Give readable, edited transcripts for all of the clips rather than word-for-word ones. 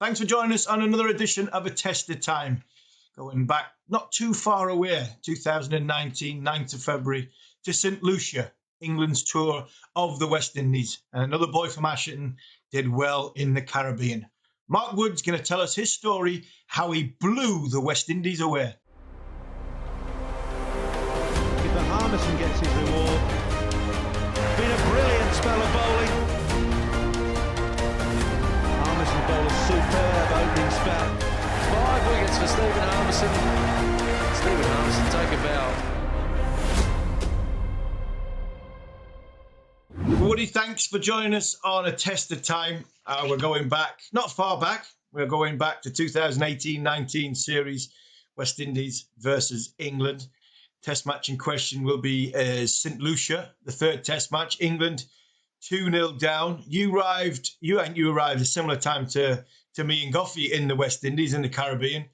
Thanks for joining us on another edition of A Test of Time. Going back not too far away, 2019, 9th of February, to St Lucia, England's tour of the West Indies. And another boy from Ashton did well in the Caribbean. Mark Wood's going to tell us his story, how he blew the West Indies away. Keeper Harmison gets his reward. Been a brilliant spell of bowling. Harmison bowled a superb opening spell. 5 wickets for Stephen Harmison. Stephen Harmison, take a bow. Woody, thanks for joining us on A Test of Time. We're going back, not far back, we're going back to 2018-19 series, West Indies versus England. Test match in question will be St Lucia, the third test match. England 2-0 down. You arrived a similar time to me and Goffey in the West Indies, in the Caribbean,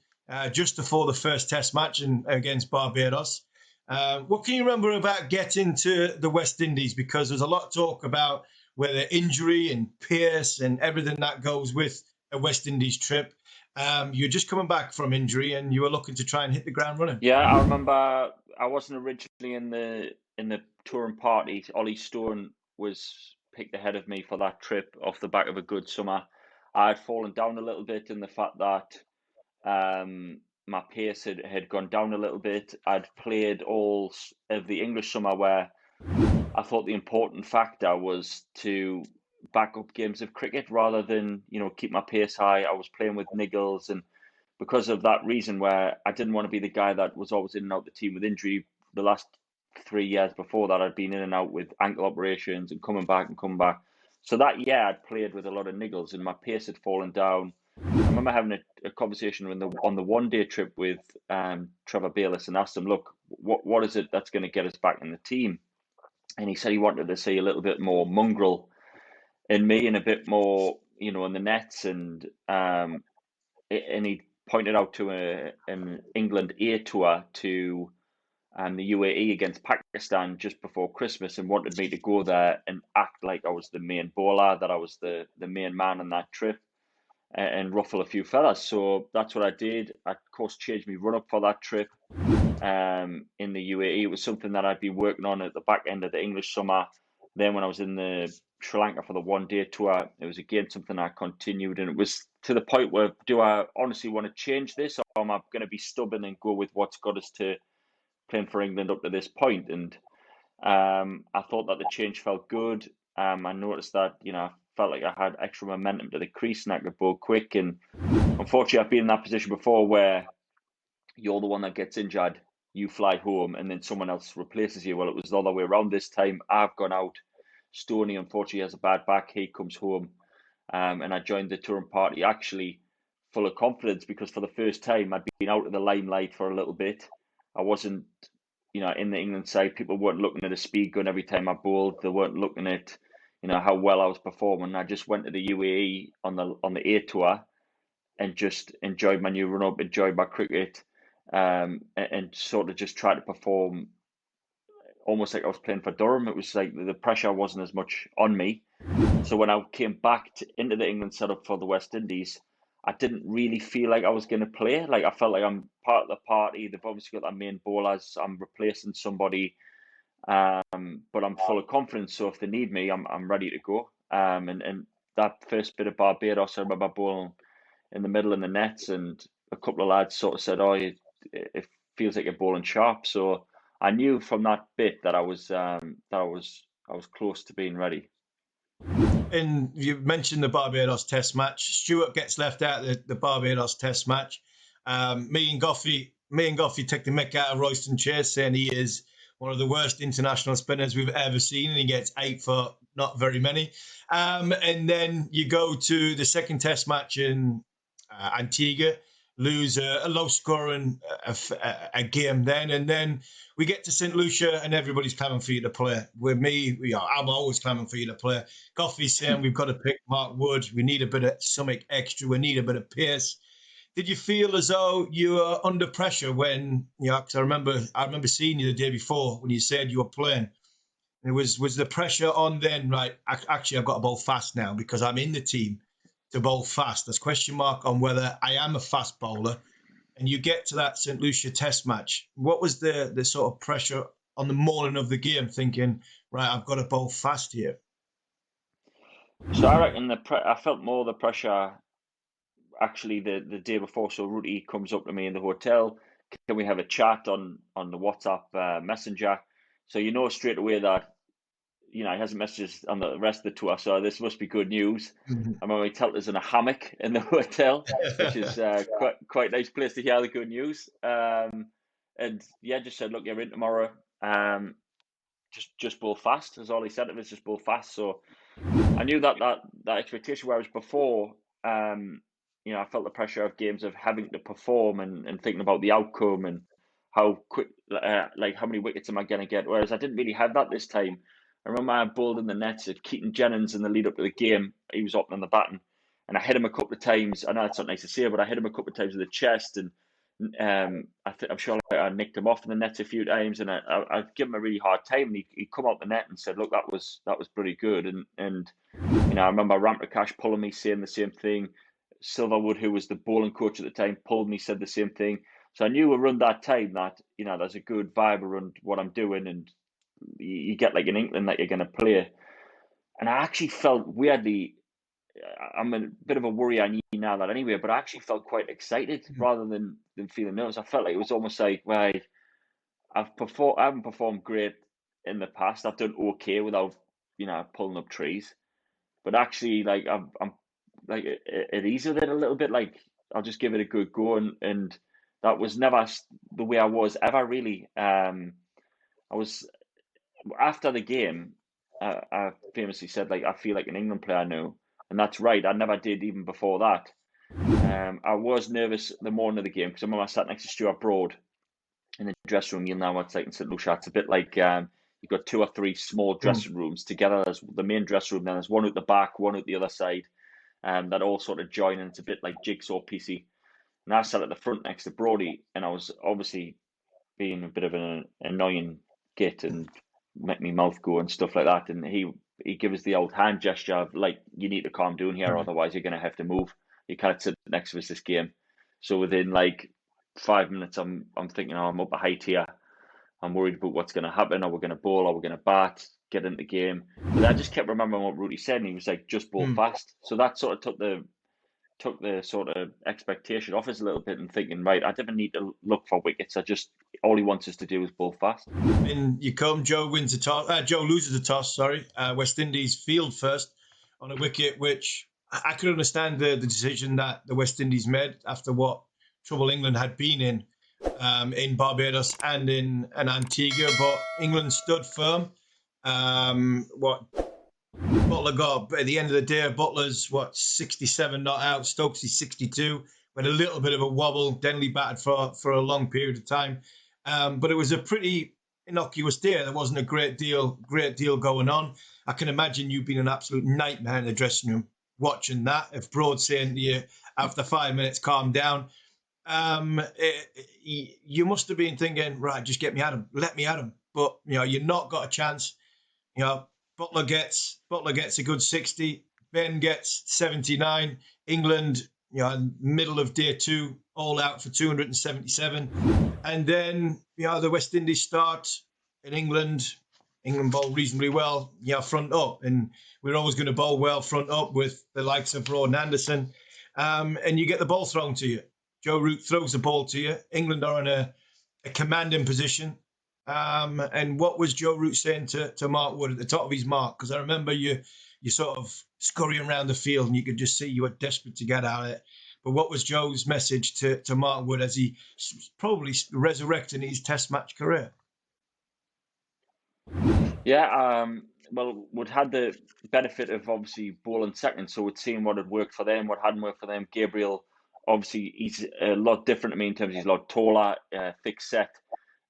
just before the first test match against Barbados. What can you remember about getting to the West Indies? Because there's a lot of talk about whether injury and Pearce and everything that goes with a West Indies trip. You're just coming back from injury and you were looking to try and hit the ground running. Yeah, I remember I wasn't originally in the touring party. Ollie Stone was picked ahead of me for that trip off the back of a good summer. I had fallen down a little bit in the fact that my pace had gone down a little bit. I'd played all of the English summer where I thought the important factor was to back up games of cricket rather than, keep my pace high. I was playing with niggles, and because of that reason where I didn't want to be the guy that was always in and out the team with injury. The last 3 years before that, I'd been in and out with ankle operations and coming back. So that year, I'd played with a lot of niggles and my pace had fallen down. I remember having a conversation on the one-day trip with Trevor Bayliss and asked him, look, what is it that's going to get us back in the team? And he said he wanted to see a little bit more mongrel in me and a bit more, in the nets. And he pointed out to an England A tour to the UAE against Pakistan just before Christmas and wanted me to go there and act like I was the main bowler, that I was the main man on that trip and ruffle a few feathers. So that's what I did. I, of course, changed my run-up for that trip in the UAE. It was something that I'd been working on at the back end of the English summer. Then when I was in the Sri Lanka for the one-day tour, it was again something I continued. And it was to the point where, do I honestly want to change this, or am I going to be stubborn and go with what's got us to playing for England up to this point? And I thought that the change felt good. I noticed that, I felt like I had extra momentum to the crease and I could bowl quick. And unfortunately, I've been in that position before where you're the one that gets injured, you fly home, and then someone else replaces you. Well, it was the other way around this time. I've gone out. Stoney, unfortunately, has a bad back. He comes home. And I joined the touring party actually full of confidence because for the first time, I'd been out of the limelight for a little bit. I wasn't, in the England side. People weren't looking at a speed gun every time I bowled. They weren't looking at, how well I was performing. I just went to the UAE on the A tour and just enjoyed my new run-up, enjoyed my cricket, and sort of just tried to perform almost like I was playing for Durham. It was like the pressure wasn't as much on me. So when I came back into the England setup for the West Indies, I didn't really feel like I was going to play. Like I felt like I'm part of the party. They've obviously got their main bowlers. I'm replacing somebody, but I'm full of confidence. So if they need me, I'm ready to go. And that first bit of Barbados, I remember bowling in the middle in the nets, and a couple of lads sort of said, "Oh, it feels like you're bowling sharp." So I knew from that bit that I was close to being ready. And you mentioned the Barbados Test match. Stewart gets left out of the Barbados Test match. Me and Goffey take the mick out of Royston Chase, saying he is one of the worst international spinners we've ever seen, and he gets 8 for not very many. And then you go to the second Test match in Antigua, lose a low-scoring a game then, and then we get to St Lucia and everybody's clamoring for you to play. With me, I'm always clamoring for you to play. Goffey's saying we've got to pick Mark Wood. We need a bit of something extra. We need a bit of pace. Did you feel as though you were under pressure when, because I remember seeing you the day before when you said you were playing. And was the pressure on then, right, actually I've got to bowl fast now because I'm in the team. to bowl fast. There's question mark on whether I am a fast bowler. And you get to that St Lucia Test match. What was the sort of pressure on the morning of the game, thinking, right, I've got to bowl fast here? So I reckon I felt more the pressure actually the day before. So Rudy comes up to me in the hotel. Can we have a chat on the WhatsApp messenger? So you know straight away that he hasn't messaged on the rest of the tour, so this must be good news. Mm-hmm. I remember he told us in a hammock in the hotel, which is quite nice place to hear the good news. And yeah, just said, look, you're in tomorrow. Just bowl fast. Is all he said to us. Just bowl fast. So I knew that expectation. Whereas before, I felt the pressure of games of having to perform and thinking about the outcome and how quick, like how many wickets am I going to get? Whereas I didn't really have that this time. I remember I bowled in the nets of Keaton Jennings in the lead up to the game. He was opening the batting, and I hit him a couple of times. I know it's not nice to say, but I hit him a couple of times in the chest, and I'm sure I nicked him off in the nets a few times, and I'd give him a really hard time. And he'd come out the net and said, "Look, that was pretty good." And I remember Ramprakash pulling me, saying the same thing. Silverwood, who was the bowling coach at the time, pulled me, said the same thing. So I knew around that time that there's a good vibe around what I'm doing, and you get like an inkling that you're going to play. And I actually felt weirdly, I'm a bit of a worry I need now that anyway, but I actually felt quite excited rather than feeling nervous. I felt like it was almost like, right, I haven't performed great in the past. I've done okay without, pulling up trees. But actually, like I'm like at ease with it a little bit. Like I'll just give it a good go, and that was never the way I was ever really. I was after the game. I famously said, like, I feel like an England player now, and that's right. I never did even before that. I was nervous the morning of the game because I remember I sat next to Stuart Broad in the dressing room. You'll know what it's like in St Lucia. It's a bit like you've got 2 or 3 small dressing rooms together. There's the main dressing room, then there's one at the back, one at the other side, that all sort of join, and it's a bit like jigsaw piecey. And I sat at the front next to Brody, and I was obviously being a bit of an annoying git and make me mouth go and stuff like that. And he gave us the old hand gesture of like, you need to calm down here, otherwise you're going to have to move. You can't sit next to us this game. So within like 5 minutes, I'm thinking, oh, I'm up a height here. I'm worried about what's going to happen. Are we going to bowl? Are we going to bat? Get into the game? But I just kept remembering what Rudy said, and he was like, just bowl fast. So that sort of took the sort of expectation off us a little bit, and thinking, right, I didn't need to look for wickets. All he wants us to do is bowl fast. In you come, Joe loses the toss. Sorry, West Indies field first on a wicket, which I could understand the decision that the West Indies made after what trouble England had been in Barbados and in Antigua, but England stood firm. Butler got at the end of the day, Butler's 67 not out, Stokesy 62, with a little bit of a wobble. Denley batted for a long period of time, but it was a pretty innocuous day. There wasn't a great deal going on. I can imagine you being an absolute nightmare in the dressing room watching that. If Broad saying to you after 5 minutes, calm down, you must have been thinking, right, just get me at him, let me at him. But you've not got a chance. Butler gets a good 60. Ben gets 79. England, middle of day 2, all out for 277. And then, the West Indies start in England. England bowl reasonably well, front up. And we're always going to bowl well front up with the likes of Broad and Anderson. And you get the ball thrown to you. Joe Root throws the ball to you. England are in a commanding position. And what was Joe Root saying to Mark Wood at the top of his mark? Because I remember you sort of scurrying around the field and you could just see you were desperate to get out of it. But what was Joe's message to Mark Wood as he probably resurrecting his Test match career? Yeah, well, we'd had the benefit of obviously bowling second, so we'd seen what had worked for them, what hadn't worked for them. Gabriel, obviously, he's a lot different to me in terms of he's a lot taller, thick set.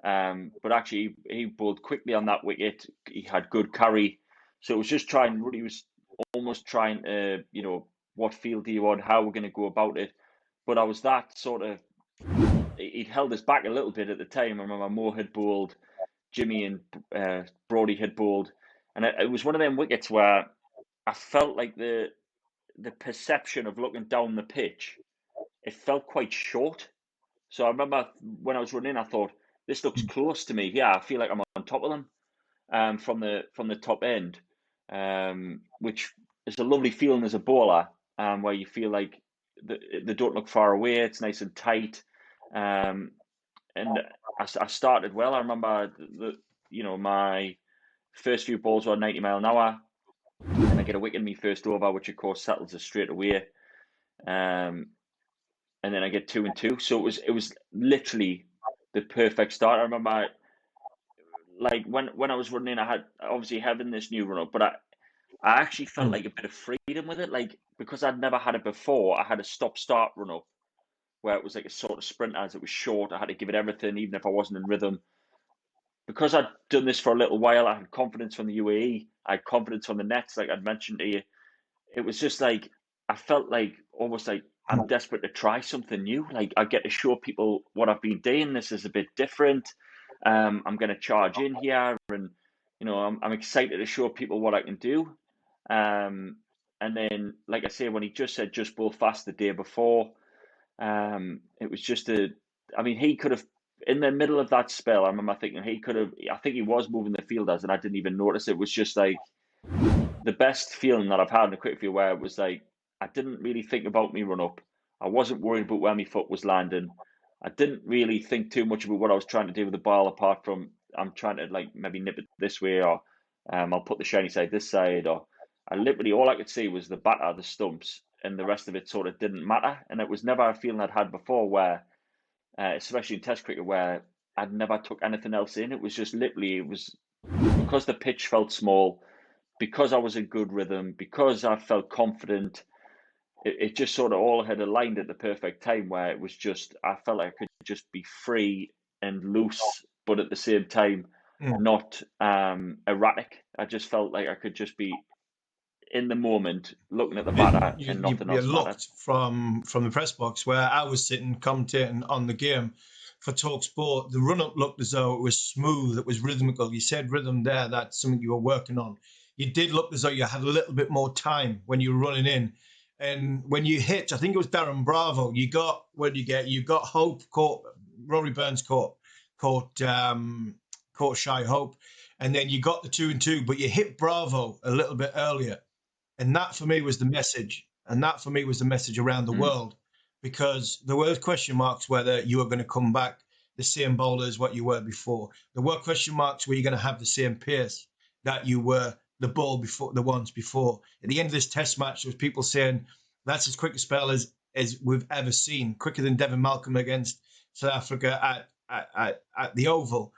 But actually, he bowled quickly on that wicket. He had good carry. So it was just Rudy was almost trying to, what field do you want, how we're going to go about it. But I was that sort of, he'd held us back a little bit at the time. I remember Moore had bowled, Jimmy and Brody had bowled. And it was one of them wickets where I felt like the the perception of looking down the pitch, it felt quite short. So I remember when I was running, I thought, this looks close to me. Yeah, I feel like I'm on top of them from the top end, which is a lovely feeling as a bowler, where you feel like they don't look far away. It's nice and tight, and I started well. I remember my first few balls were 90 mile an hour, and I get a wicket in my first over, which of course settles us straight away. And then I get 2 and 2. So it was literally the perfect start. I remember, like when I was running, I had obviously having this new run up, but I actually felt like a bit of freedom with it. Like, because I'd never had it before, I had a stop start run up where it was like a sort of sprint, as it was short. I had to give it everything, even if I wasn't in rhythm. Because I'd done this for a little while, I had confidence from the UAE. I had confidence from the nets, like I'd mentioned to you. It was just like, I felt like almost like I'm desperate to try something new. Like, I get to show people what I've been doing. This is a bit different. I'm going to charge in here, and I'm excited to show people what I can do. And then, like I say, when he just said just bowl fast the day before, it was just he could have, in the middle of that spell, I remember thinking I think he was moving the fielders and I didn't even notice. It was just like the best feeling that I've had in a quick field, where it was like, I didn't really think about me run up. I wasn't worried about where my foot was landing. I didn't really think too much about what I was trying to do with the ball, apart from I'm trying to like maybe nip it this way, or I'll put the shiny side this side, or I literally, all I could see was the batter, the stumps, and the rest of it sort of didn't matter. And it was never a feeling I'd had before, where especially in Test cricket, where I'd never took anything else in. It was just literally, it was because the pitch felt small, because I was in good rhythm, because I felt confident. It just sort of all had aligned at the perfect time, where it was just, I felt like I could just be free and loose, but at the same time, not erratic. I just felt like I could just be in the moment, looking at the batter, and nothing else mattered. Looked from the press box where I was sitting commentating on the game for Talk Sport. The run up looked as though it was smooth, it was rhythmical. You said rhythm there, that's something you were working on. You did look as though you had a little bit more time when you were running in. And when you hit, I think it was Darren Bravo, you got Hope caught, Rory Burns caught Shy Hope, and then you got the 2 and 2, but you hit Bravo a little bit earlier. And that for me was the message. And that for me was the message around the world, because there were question marks whether you were going to come back the same bowler as what you were before. There were question marks where you're going to have the same pace that you were the ones before. At the end of this test match, there was people saying that's as quick a spell as we've ever seen, quicker than Devin Malcolm against South Africa at the Oval.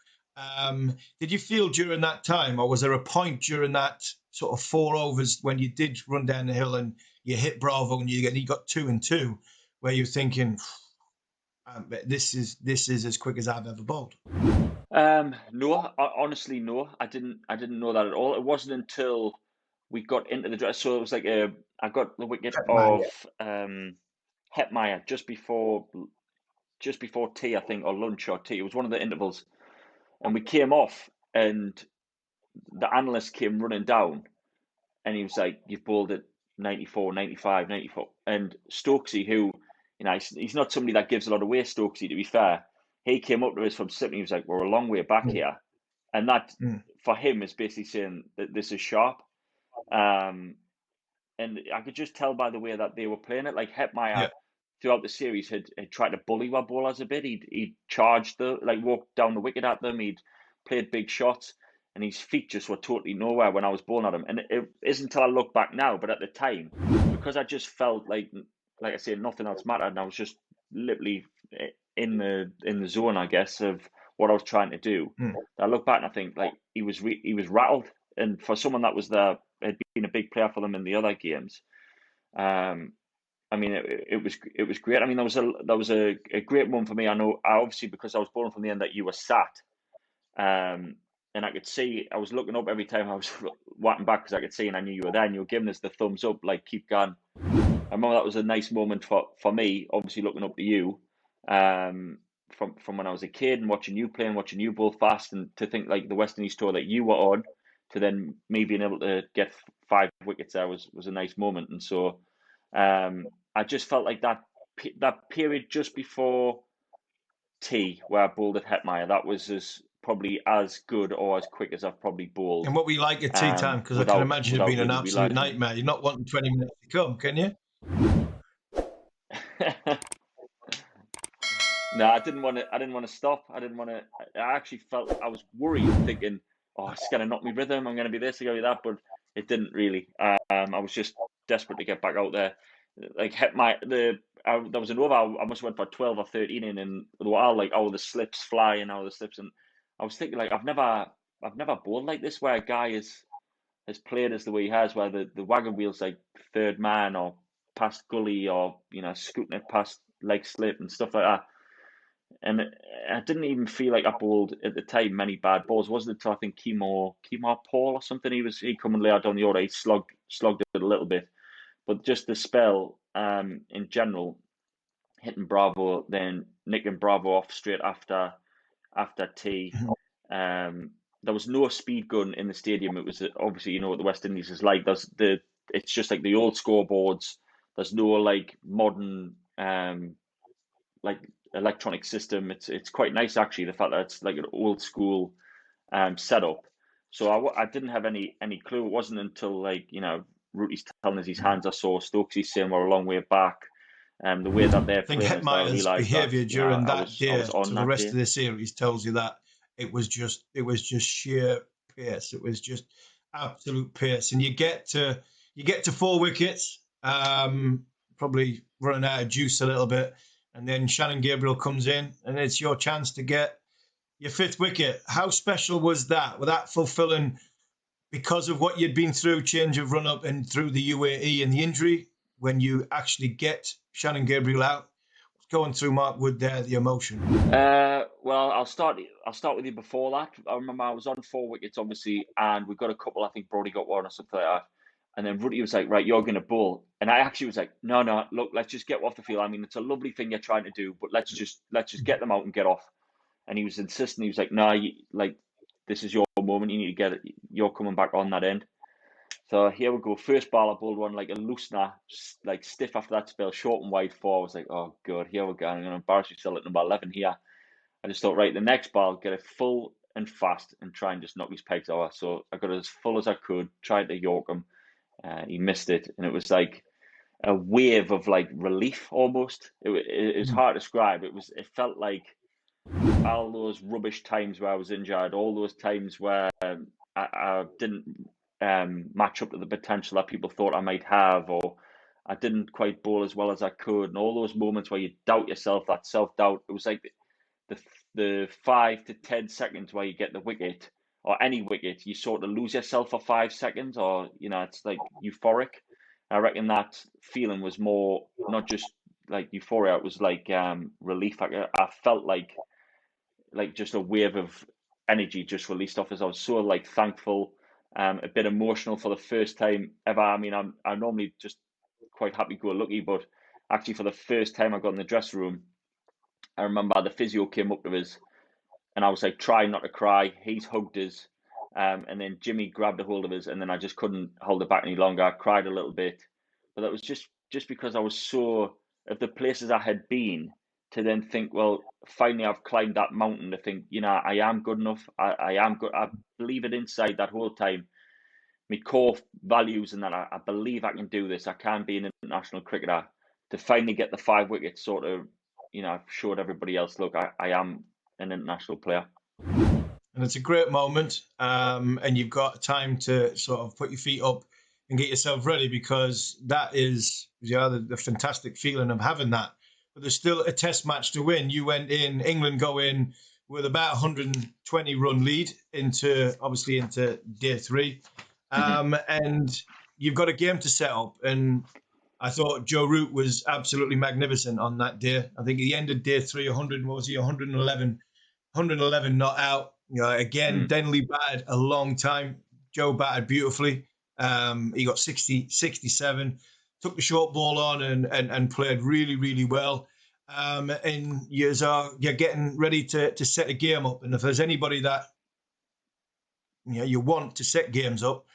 Did you feel during that time, or was there a point during that sort of 4 overs when you did run down the hill and you hit Bravo and you got 2 and 2, where you're thinking, this is as quick as I've ever bowled? No, honestly, no. I didn't know that at all. It wasn't until we got into the dress. So it was like I got the wicket of Hetmeyer just before tea, I think, or lunch or tea. It was one of the intervals, and we came off, and the analyst came running down, and he was like, "You've bowled at 94, 95, 94." And Stokesy, who, he's not somebody that gives a lot away, Stokesy, to be fair. He came up to us from Sydney. He was like, "We're a long way back here," and that for him is basically saying that this is sharp. And I could just tell by the way that they were playing it. Like Hetmeyer, throughout the series, had tried to bully our bowlers a bit. He'd charged walked down the wicket at them. He'd played big shots, and his feet just were totally nowhere when I was bowling at him. And it isn't until I look back now, but at the time, because I just felt like I say, nothing else mattered, and I was just literally in the zone, I guess, of what I was trying to do. I look back and I think, like, he was rattled, and for someone that had been a big player for them in the other games, it was great. I mean, that was a great one for me. I know, obviously, because I was bowling from the end that you were sat, and I could see, I was looking up every time I was whacking back, because I could see and I knew you were there, and you were giving us the thumbs up, like, keep going. I remember that was a nice moment for me, obviously looking up to you, from when I was a kid and watching you play and watching you bowl fast, and to think like the West Indies tour that you were on, to then me being able to get 5 wickets there was a nice moment. And so I just felt like that period just before tea where I bowled at Hetmeyer, that was probably as good or as quick as I've probably bowled. And what we like at tea time, because I can imagine it being an without absolute realising. nightmare. You're not wanting 20 minutes to come, can you? No, I didn't want to stop. I actually felt, I was worried, thinking, oh, it's going to knock me rhythm. I'm going to be this, I'm going to be that. But it didn't really. I was just desperate to get back out there. Like, there was an over, I must have went for 12 or 13 in, and they were all like, oh, the slips fly and all the slips. And I was thinking, like, I've never bowled like this where a guy has played us the way he has, where the wagon wheel's like third man or past gully, or, scooting it past leg slip and stuff like that. And I didn't even feel like I bowled at the time many bad balls. Wasn't until I think Kemar Paul or something, he come and lay out on the order. He slugged it a little bit, but just the spell in general, hitting Bravo, then nicking Bravo off straight after tea. There was no speed gun in the stadium. It was obviously, what the West Indies is like. It's just like the old scoreboards. There's no like modern like electronic system. It's quite nice actually, the fact that it's like an old school setup. So I didn't have any clue. It wasn't until, like, Rooty's telling us his hands are sore, Stokes's saying we're a long way back, the way that they're playing. I think Hetmeyer's behaviour during that day to the rest of the series tells you that it was just sheer pace. It was just absolute pace, and you get to 4 wickets, probably running out of juice a little bit. And then Shannon Gabriel comes in, and it's your chance to get your 5th wicket. How special was that? Was that fulfilling because of what you'd been through, change of run-up and through the UAE and the injury, when you actually get Shannon Gabriel out? What's going through Mark Wood there, the emotion? Well, I'll start with you before that. I remember I was on 4 wickets, obviously, and we got a couple. I think Brody got one or something like that. And then Rooty was like, right, you're going to bowl. And I actually was like, no, look, let's just get off the field. I mean, it's a lovely thing you're trying to do, but let's just get them out and get off. And he was insisting. He was like, no, this is your moment. You need to get it. You're coming back on that end. So here we go. First ball, I bowled one like a loosener, like stiff after that spell, short and wide 4. I was like, oh, God, here we go. I'm going to embarrass yourself at number 11 here. I just thought, right, the next ball, get it full and fast and try and just knock his pegs over. So I got it as full as I could, tried to york him. He missed it, and it was like a wave of like relief almost. It was hard to describe. It felt like all those rubbish times where I was injured, all those times where I didn't match up to the potential that people thought I might have, or I didn't quite bowl as well as I could, and all those moments where you doubt yourself, that self-doubt. It was like the 5 to 10 seconds where you get the wicket, or any wicket, you sort of lose yourself for 5 seconds, or, it's like euphoric. I reckon that feeling was more, not just like euphoria, it was like relief. I felt like just a wave of energy just released off us. I was so like thankful, a bit emotional for the first time ever. I mean, I'm normally just quite happy-go-lucky, but actually for the first time I got in the dressing room, I remember the physio came up to us, and I was like, try not to cry. He's hugged us. And then Jimmy grabbed a hold of us, and then I just couldn't hold it back any longer. I cried a little bit. But that was just because I was so, of the places I had been, to then think, well, finally I've climbed that mountain, to think, I am good enough. I am good. I believe it inside that whole time. My core values, and that I believe I can do this. I can be an international cricketer. To finally get the 5 wickets, sort of, I've showed everybody else, look, I am an international player. And it's a great moment, and you've got time to sort of put your feet up and get yourself ready, because that is the fantastic feeling of having that. But there's still a test match to win. You went in, England go in with about 120 run lead into day 3. And you've got a game to set up. And I thought Joe Root was absolutely magnificent on that day. I think he ended day 3, 111 not out. Again, Denley batted a long time. Joe batted beautifully. He got 67, took the short ball on and played really, really well. And you're getting ready to set a game up. And if there's anybody that you want to set games up,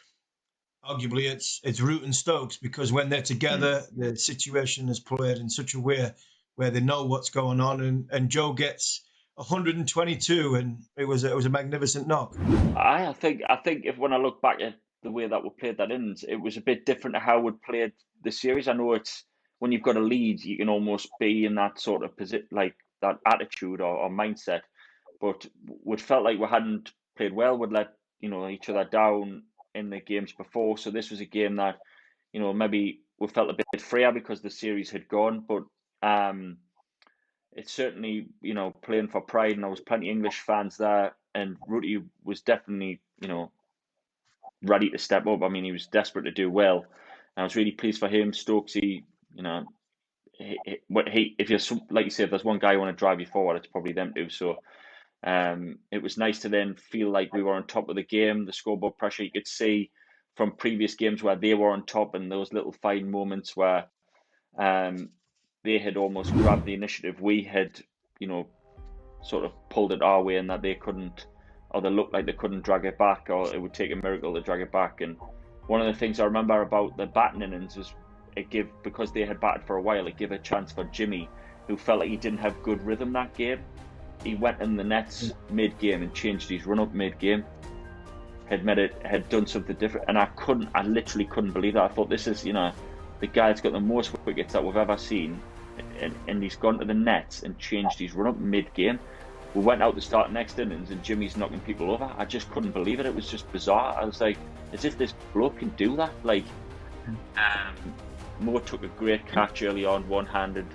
arguably it's Root and Stokes, because when they're together, the situation is played in such a way where they know what's going on, and Joe gets 122, and it was a magnificent knock. I think if when I look back at the way that we played that innings, it was a bit different to how we'd played the series. I know it's when you've got a lead, you can almost be in that sort of position, like that attitude or mindset. But we'd felt like we hadn't played well. We'd let each other down in the games before. So this was a game that maybe we felt a bit freer because the series had gone. But it's certainly playing for pride, and there was plenty of English fans there, and Rooty was definitely ready to step up. I mean, he was desperate to do well, and I was really pleased for him. Stokesy, if you're like you said, if there's one guy who want to drive you forward, it's probably them two. So it was nice to then feel like we were on top of the game. The scoreboard pressure, you could see from previous games where they were on top, and those little fine moments where they had almost grabbed the initiative. We had, sort of pulled it our way, and that they couldn't, or they looked like they couldn't drag it back, or it would take a miracle to drag it back. And one of the things I remember about the batting innings was because they had batted for a while, it gave a chance for Jimmy, who felt like he didn't have good rhythm that game. He went in the nets mid-game and changed his run-up mid-game. Had done something different, and I literally couldn't believe that. I thought, this is, the guy that's got the most wickets that we've ever seen, and he's gone to the nets and changed his run-up mid-game. We went out to start next innings, and Jimmy's knocking people over. I just couldn't believe it. It was just bizarre. I was like, as if this bloke can do that. Like, Mo took a great catch early on, one-handed.